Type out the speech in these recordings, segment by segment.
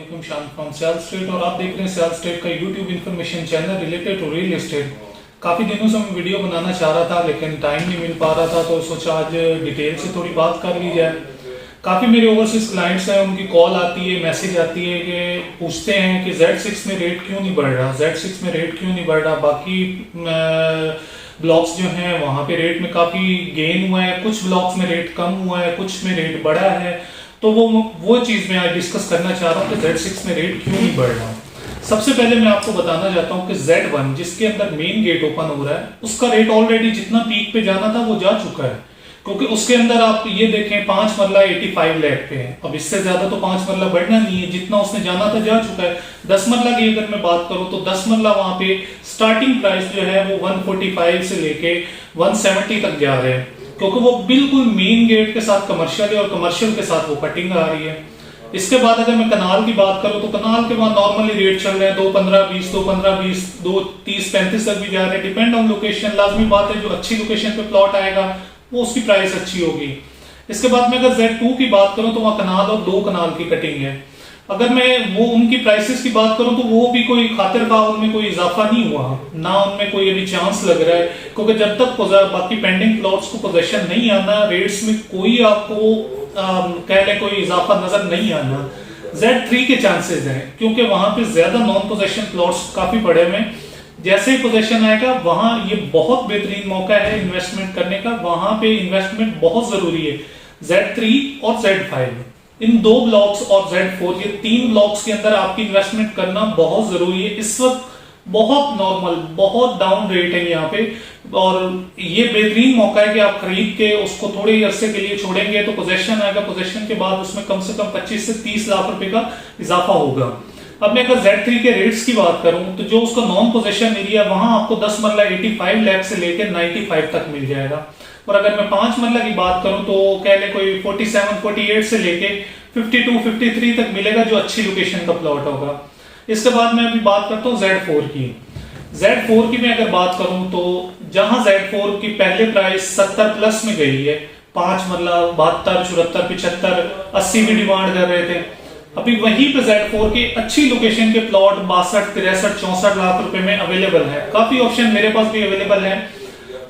वालेकुम, शान from cell street और आप देख रहे हैं सेल स्ट्रीट का YouTube information channel related to real estate. काफ़ी दिनों से मैं वीडियो बनाना चाह रहा था लेकिन टाइम नहीं मिल पा रहा था, तो सोचा आज डिटेल से थोड़ी बात कर ली जाए। काफ़ी मेरे ओवरसीज क्लाइंट्स हैं, उनकी कॉल आती है, मैसेज आती है कि पूछते हैं कि Z6 में रेट क्यों नहीं बढ़ रहा, Z6 में रेट क्यों नहीं बढ़ रहा। बाकी ब्लॉक्स जो हैं वहाँ पे रेट में काफ़ी गेन हुआ है, कुछ ब्लॉक्स में रेट कम हुआ है, कुछ में रेट बढ़ा है। तो वो चीज़ मैं आज डिस्कस करना चाह रहा हूँ कि Z6 में रेट क्यों नहीं बढ़ रहा। सबसे पहले मैं आपको बताना चाहता हूँ कि Z1 जिसके अंदर मेन गेट ओपन हो रहा है उसका रेट ऑलरेडी जितना पीक पे जाना था वो जा चुका है, क्योंकि उसके अंदर आप ये देखें 5 मरला 85 लाख पे है। अब इससे ज्यादा तो 5 मरला बढ़ना नहीं है, जितना उसने जाना था जा चुका है। 10 मरला की अगर मैं बात करूं तो 10 मरला वहां पे स्टार्टिंग प्राइस जो है वो 145 से लेके 170 तक जा रहे हैं, क्योंकि वो बिल्कुल मेन गेट के साथ कमर्शियल है और कमर्शियल के साथ वो कटिंग आ रही है। इसके बाद अगर मैं कनाल की बात करूं तो कनाल के बाद नॉर्मली रेट चल रहे हैं 215-20, 215-20, 230-35 तक भी जा रहे हैं, डिपेंड ऑन लोकेशन। लाजमी बात है जो अच्छी लोकेशन पे प्लॉट आएगा वो उसकी प्राइस अच्छी होगी। इसके बाद में अगर Z2 की बात करूं तो वहां कनाल और 2 कनाल की कटिंग है। अगर मैं वो उनकी प्राइसेस की बात करूं तो वो भी कोई खातिर का उनमें कोई इजाफा नहीं हुआ, ना उनमें कोई अभी चांस लग रहा है, क्योंकि जब तक बाकी पेंडिंग प्लॉट्स को पोजीशन नहीं आना रेट्स में कोई आपको कह ले कोई इजाफा नजर नहीं आना। Z3 के चांसेस हैं क्योंकि वहां पे ज्यादा नॉन पोजीशन प्लॉट्स काफी पड़े हुए हैं। जैसे ही पोजीशन आएगा वहां ये बहुत बेहतरीन मौका है इन्वेस्टमेंट करने का, वहां पे इन्वेस्टमेंट बहुत जरूरी है। Z3 और Z5 इन 2 ब्लॉक्स और Z4 ये 3 ब्लॉक्स के अंदर आपकी इन्वेस्टमेंट करना बहुत जरूरी है। इस वक्त बहुत नॉर्मल बहुत डाउन रेट है यहाँ पे, और ये बेहतरीन मौका है कि आप खरीद के उसको थोड़े अरसे के लिए छोड़ेंगे तो पोजीशन आएगा, पोजीशन के बाद उसमें कम से कम 25 से 30 लाख रुपए का इजाफा होगा। अब मैं अगर Z3 के रेट्स की बात करूं तो जो उसका नॉन पोजीशन एरिया वहां आपको 10 मरला 85 लाख से लेकर 95 तक मिल जाएगा, और अगर मैं 5 मरला की बात करूं तो कह ले कोई 47-48 से लेके 52-53 तक मिलेगा जो अच्छी लोकेशन का प्लॉट होगा। इसके बाद मैं अभी बात करता हूँ Z4 की। Z4 की मैं अगर बात करूं तो जहां Z4 की पहले प्राइस 70 प्लस में गई है, 5 मरला 72, 74, 75, 80 भी डिमांड कर रहे थे। अभी वहीं पे Z4 की अच्छी लोकेशन के प्लॉट 62, 63, 64 लाख रुपए में अवेलेबल है। काफी ऑप्शन मेरे पास भी अवेलेबल है,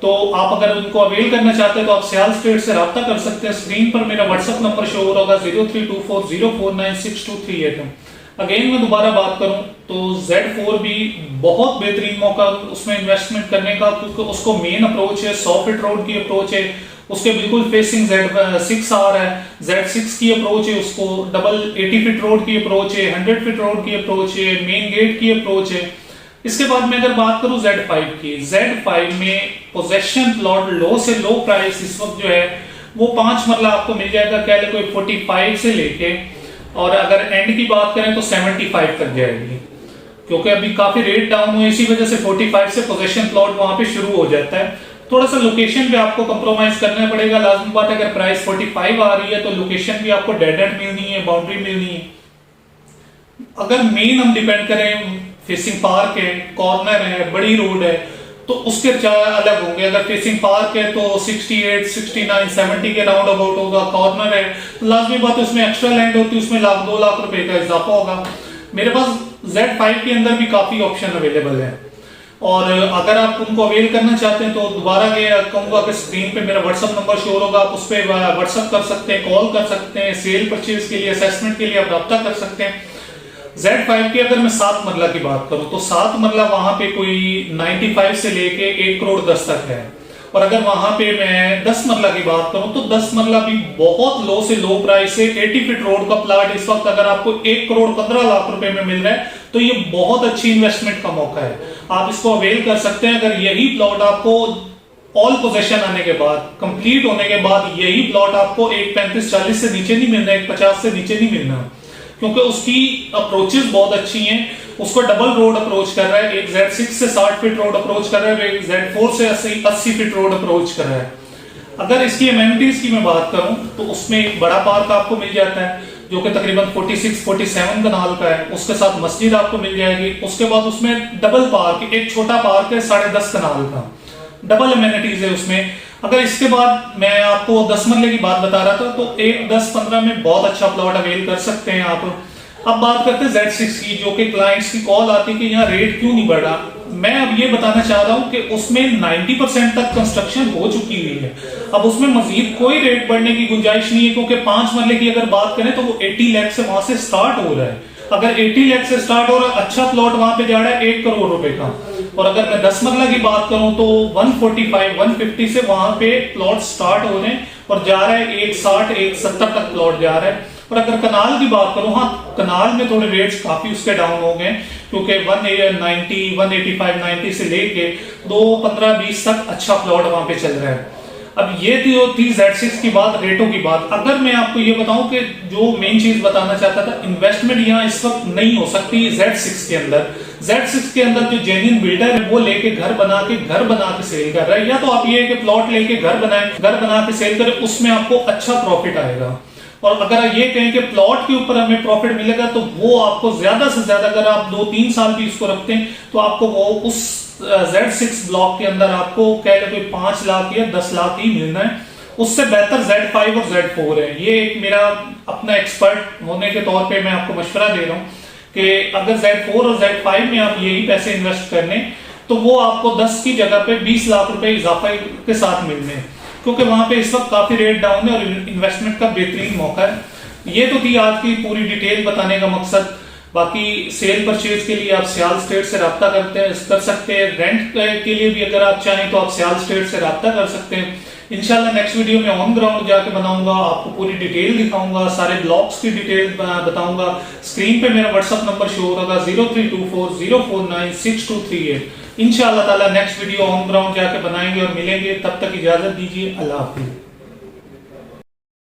तो आप अगर उनको अवेल करना चाहते हैं तो आप सियाल स्ट्रीट से राब्ता कर सकते हैं। स्क्रीन पर मेरा व्हाट्सएप नंबर शो हो रहा होगा 0324049623 है। अगेन मैं दोबारा बात करूं तो Z4 भी बहुत बेहतरीन मौका उसमें इन्वेस्टमेंट करने का, क्योंकि उसको मेन अप्रोच है 100 फीट रोड की अप्रोच है, उसके बिल्कुल फेसिंग Z6 आ रहा है। Z6 की अप्रोच है, उसको डबल 80 फीट रोड की अप्रोच है, 100 फीट रोड की अप्रोच है, मेन गेट की अप्रोच है। इसके बाद में अगर बात करूं Z5 की, Z5 में पोजेशन प्लॉट लो से लो प्राइस इस वक्त जो है वो 5 मरला आपको मिल जाएगा, कह ले कोई 45 से लेके, और अगर एंड की बात करें तो 75 तक जाएगी, क्योंकि अभी काफी रेट डाउन हुए, इसी वजह से 45 से पोजीशन प्लॉट वहां पे शुरू हो जाता है। थोड़ा सा लोकेशन पे आपको कंप्रोमाइज करना पड़ेगा। लाजमी बात है अगर प्राइस 45 आ रही है तो लोकेशन भी आपको डेड एंड मिलनी है, बाउंड्री मिलनी है। अगर मेन हम डिपेंड करें फेसिंग पार्क है, कॉर्नर है, बड़ी रोड है, तो उसके चार्ज अलग होंगे। अगर फेसिंग पार्क है तो 68, 69, 70 के राउंड अबाउट होगा। कॉर्नर है तो लाजमी बात है उसमें एक्स्ट्रा लैंड होती है, उसमें 1-2 लाख रुपए का इजाफा होगा। मेरे पास Z5 के अंदर भी काफी ऑप्शन अवेलेबल है, और अगर आप उनको अवेल करना चाहते हैं तो दोबारा कहूंगा कि स्क्रीन पे मेरा व्हाट्सएप नंबर शो होगा, आप उस पर व्हाट्सएप कर सकते हैं, कॉल कर सकते हैं, सेल परचेज के लिए, असेसमेंट के लिए आप रब्ता कर सकते हैं। Z5 की अगर मैं 7 मरला की बात करूं तो 7 मरला वहां पे कोई 95 से लेके 1 करोड़ 10 तक है, और अगर वहां पे मैं 10 मरला की बात करूं तो 10 मरला भी बहुत लो से लो प्राइस है। 80 फीट रोड का प्लॉट इस वक्त अगर आपको 1 करोड़ 15 लाख रुपए में मिल रहा है तो ये बहुत अच्छी इन्वेस्टमेंट का मौका है, आप इसको अवेल कर सकते हैं। अगर यही प्लॉट आपको ऑल पोजीशन आने के बाद, कंप्लीट होने के बाद यही प्लॉट आपको 1.35-40 से नीचे नहीं मिलना, 1.50 से नीचे नहीं मिलना, क्योंकि उसकी अप्रोचेस बहुत अच्छी हैं। उसको डबल रोड अप्रोच कर रहा है, एक Z6 से 60 फीट रोड अप्रोच कर रहा है, एक Z4 से 80 फीट रोड अप्रोच कर रहा है। अगर इसकी एमेनिटीज की मैं बात करूं तो उसमें एक बड़ा पार्क आपको मिल जाता है जो कि तकरीबन 46-47 कनाल का है, उसके साथ मस्जिद आपको मिल जाएगी। उसके बाद उसमें डबल पार्क, एक छोटा पार्क है 10.5 कनाल का, डबल एमेनिटीज है उसमें। अगर इसके बाद मैं आपको 10 मरले की बात बता रहा था तो एक 10-15 में बहुत अच्छा प्लॉट अवेल कर सकते हैं आप। अब बात करते हैं Z6 की, जो कि क्लाइंट्स की कॉल आती है कि यहाँ रेट क्यों नहीं बढ़ा। मैं अब ये बताना चाह रहा हूँ कि उसमें 90% तक कंस्ट्रक्शन हो चुकी हुई है। अब उसमें मजीद कोई रेट बढ़ने की गुंजाइश नहीं है, क्योंकि 5 मरले की अगर बात करें तो वो 80 लाख से वहां से स्टार्ट हो रहा है। अगर 80 लाख से स्टार्ट हो रहा है, अच्छा प्लॉट वहां पे जा रहा है 1 करोड़ रुपए का। और अगर मैं 10 मरला की बात करूं तो 145 150 से वहां पे प्लॉट स्टार्ट हो रहे हैं और जा रहा है 160 170 तक प्लॉट जा रहा है। और अगर कनाल की बात करूं, हाँ कनाल में थोड़े रेट्स काफी उसके डाउन हो गए, क्योंकि 190 185 90 से लेके 215 20 तक अच्छा प्लॉट वहां पे चल रहा है। अब ये थी Z6 की बात, रेटों की बात। अगर मैं आपको ये बताऊं कि जो मेन चीज बताना चाहता था, इन्वेस्टमेंट यहाँ इस वक्त नहीं हो सकती Z6 के अंदर। Z6 के अंदर जो जेन्युइन बिल्डर है वो लेके घर बना के सेल कर रहा है, या तो आप ये कि प्लॉट लेके घर बना के सेल करें, उसमें आपको अच्छा प्रॉफिट आएगा। और अगर ये कहें कि प्लॉट के ऊपर हमें प्रॉफिट मिलेगा, तो वो आपको ज्यादा से ज्यादा, अगर आप 2-3 साल भी इसको रखते हैं तो आपको वो उस Z6 ब्लॉक के अंदर आपको कह ले कोई 5 लाख या 10 लाख ही मिलना है। उससे बेहतर Z5 और Z4 है। ये एक मेरा अपना एक्सपर्ट होने के तौर पे मैं आपको मशवरा दे रहा हूँ कि अगर Z4 और Z5 में आप यही पैसे इन्वेस्ट करने, तो वो आपको 10 की जगह पे 20 लाख रुपए इजाफा के साथ मिलने हैं, क्योंकि वहां पे इस वक्त काफी रेट डाउन है और इन्वेस्टमेंट का बेहतरीन मौका है। ये तो थी आज की पूरी डिटेल बताने का मकसद। बाकी सेल परचेज के लिए आप सियाल स्टेट से रब्ता कर सकते हैं। रेंट के लिए भी अगर आप चाहें तो आप सियाल स्टेट से रब्ता कर सकते हैं। इंशाल्लाह नेक्स्ट वीडियो में ऑन ग्राउंड जाके बनाऊंगा, आपको पूरी डिटेल दिखाऊंगा, सारे ब्लॉक्स की डिटेल बताऊंगा। स्क्रीन पे मेरा व्हाट्सअप नंबर शो होगा 0324049623। इंशाल्लाह ताला नेक्स्ट वीडियो ऑन ग्राउंड जाके बनाएंगे और मिलेंगे। तब तक इजाजत दीजिए, अल्लाह हाफिज।